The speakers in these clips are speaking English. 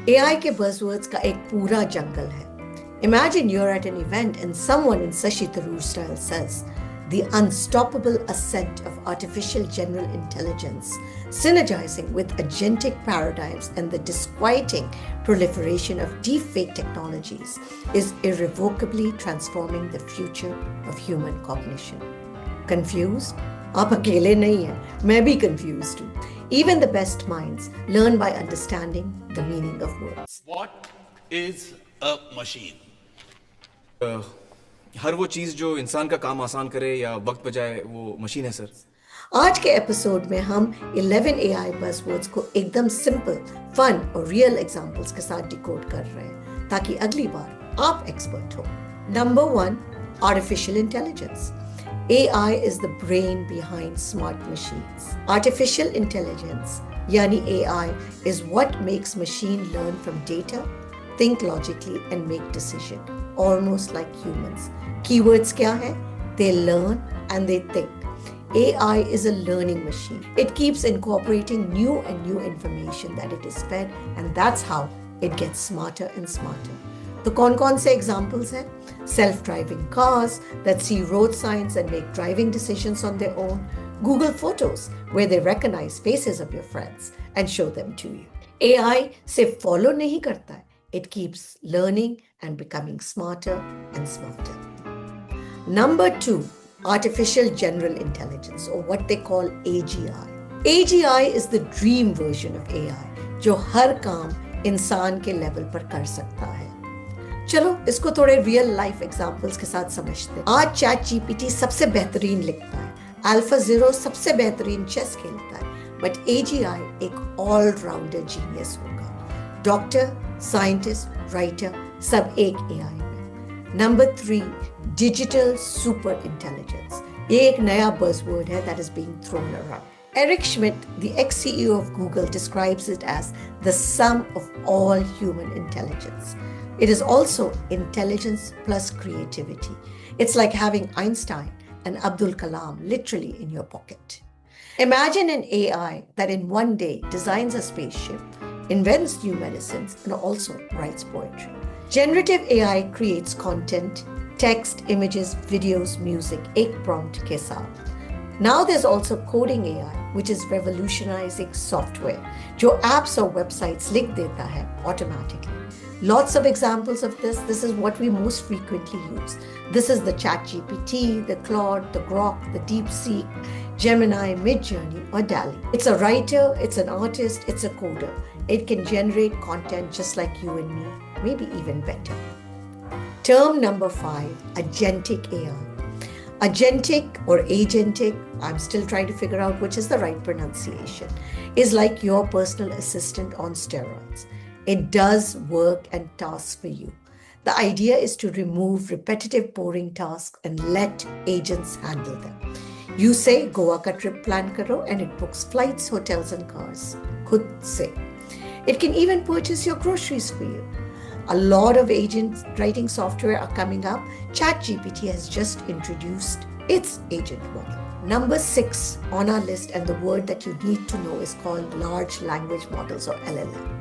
AI के buzzwords का एक पूरा जंगल है. Imagine you're at an event and someone in Sashi Tharoor style says, the unstoppable ascent of artificial general intelligence, synergizing with agentic paradigms and the disquieting proliferation of deepfake technologies, is irrevocably transforming the future of human cognition. Confused? आप अकेले नहीं हैं, मैं भी confused हूँ. Even the best minds learn by understanding the meaning of words. What is a machine? हर वो चीज जो इंसान का काम आसान करे या वक्त बचाए वो मशीन है सर. आज के एपिसोड में हम 11 AI buzzwords को एकदम सिंपल, फन और रियल एग्जांपल्स के साथ डिकोड कर रहे हैं ताकि अगली बार आप एक्सपर्ट हो. Number 1, artificial intelligence. AI is the brain behind smart machines. Artificial intelligence, yani AI, is what makes machine learn from data, think logically and make decisions, almost like humans. Keywords kya hai? They learn and they think. AI is a learning machine. It keeps incorporating new information that it is fed, and that's how it gets smarter and smarter. तो कौन-कौन से examples हैं? Self-driving cars that see road signs and make driving decisions on their own. Google Photos, where they recognize faces of your friends and show them to you. AI सिर्फ follow नहीं करता है. It keeps learning and becoming smarter and smarter. Number 2, artificial general intelligence, or what they call AGI. AGI is the dream version of AI, जो हर काम इंसान के level पर कर सकता है. चलो इसको थोड़े रियल लाइफ एग्जांपल्स के साथ समझते हैं. आज चैट जीपीटी सबसे बेहतरीन लिखता है, AlphaZero सबसे बेहतरीन चेस खेलता है, बट AGI एक ऑलराउंडर जीनियस होगा. डॉक्टर, साइंटिस्ट, राइटर सब एक AI में. Number 3, digital super intelligence. ये एक नया बज़वर्ड है that is being thrown around. Eric Schmidt, the ex-CEO of Google, describes it as the sum of all human intelligence. It is also intelligence plus creativity. It's like having Einstein and Abdul Kalam literally in your pocket. Imagine an AI that in one day designs a spaceship, invents new medicines, and also writes poetry. Generative AI creates content, text, images, videos, music, ek prompt ke saath. Now there's also coding AI, which is revolutionizing software, जो apps और websites लिख देता है automatically. Lots of examples of this. This is what we most frequently use. This is the ChatGPT, the Claude, the Grok, the DeepSeek, Gemini, Midjourney, or DALL-E. It's a writer, it's an artist, it's a coder. It can generate content just like you and me, maybe even better. Term number 5, agentic AI. Agentic or agentic, I'm still trying to figure out which is the right pronunciation, is like your personal assistant on steroids. It does work and tasks for you. The idea is to remove repetitive, boring tasks and let agents handle them. You say, Goa ka trip plan karo, and it books flights, hotels, and cars. Khud se. It can even purchase your groceries for you. A lot of agent writing software are coming up. ChatGPT has just introduced its agent model. Number 6 on our list, and the word that you need to know, is called large language models, or LLM.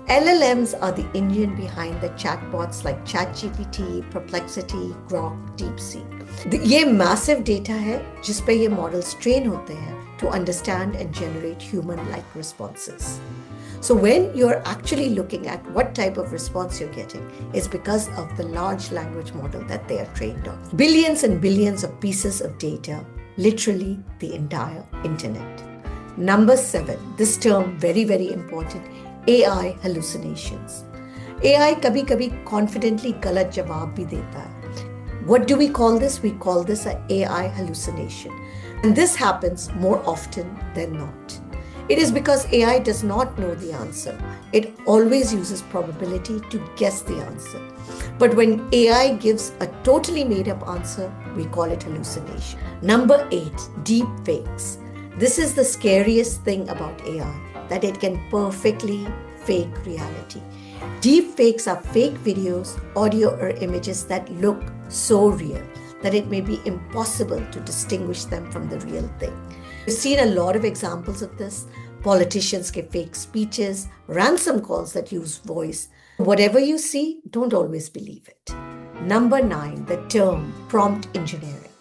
LLMs are the engine behind the chatbots like ChatGPT, Perplexity, Grok, DeepSeek. ये massive data है जिस पे ये models train होते हैं to understand and generate human-like responses. So when you're actually looking at what type of response you're getting, it's because of the large language model that they are trained on. Billions and billions of pieces of data, literally the entire internet. Number 7, this term very, very important, AI hallucinations. AI कभी-कभी confidently गलत जवाब भी देता है. What do we call this? We call this an AI hallucination. And this happens more often than not. It is because AI does not know the answer. It always uses probability to guess the answer. But when AI gives a totally made-up answer, we call it hallucination. Number 8, deep fakes. This is the scariest thing about AI, that it can perfectly fake reality. Deep fakes are fake videos, audio, or images that look so real that it may be impossible to distinguish them from the real thing. We've seen a lot of examples of this. politicians के fake speeches, ransom calls that use voice. Whatever you see, don't always believe it. Number 9, the term prompt engineering.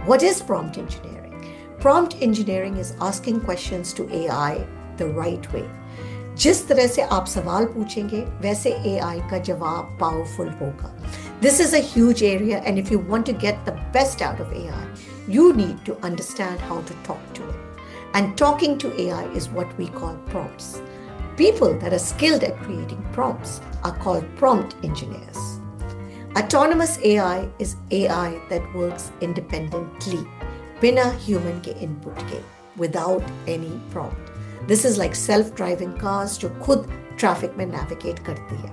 What is prompt engineering? Prompt engineering is asking questions to AI the right way. जिस तरह से आप सवाल पूछेंगे वैसे AI का जवाब powerful होगा. This is a huge area, and if you want to get the best out of AI, you need to understand how to talk to it. And talking to AI is what we call prompts. People that are skilled at creating prompts are called prompt engineers. Autonomous AI is AI that works independently, बिना human के input के, without any prompt. This is like self-driving cars जो खुद traffic में navigate करती है,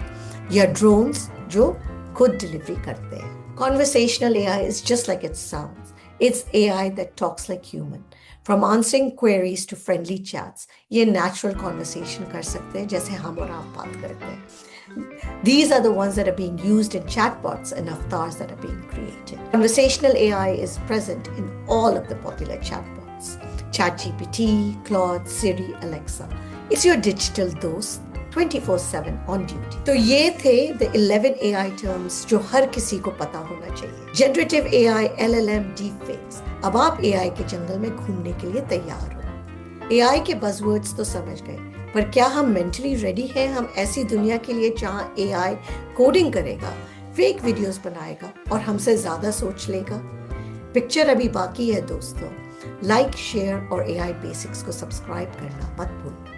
या drones जो खुद delivery करते हैं. Conversational AI is just like it sounds. It's AI that talks like human. From answering queries to friendly chats, ये natural conversation कर सकते हैं जैसे हम और आप बात करते हैं. These are the ones that are being used in chatbots and avatars that are being created. Conversational AI is present in all of the popular chatbots. ChatGPT, Claude, Siri, Alexa. It's your digital dost 24/7 on duty. तो ये थे the 11 AI terms जो हर किसी को पता होना चाहिए. Generative AI, LLM, deepfakes. अब आप AI के जंगल में घूमने के लिए तैयार हो. AI के buzzwords तो समझ गए, पर क्या हम मेंटली रेडी हैं हम ऐसी दुनिया के लिए जहां AI कोडिंग करेगा, फेक वीडियोस बनाएगा और हमसे ज्यादा सोच लेगा? पिक्चर अभी बाकी है दोस्तों. लाइक, शेयर और AI बेसिक्स को सब्सक्राइब करना मत भूलना.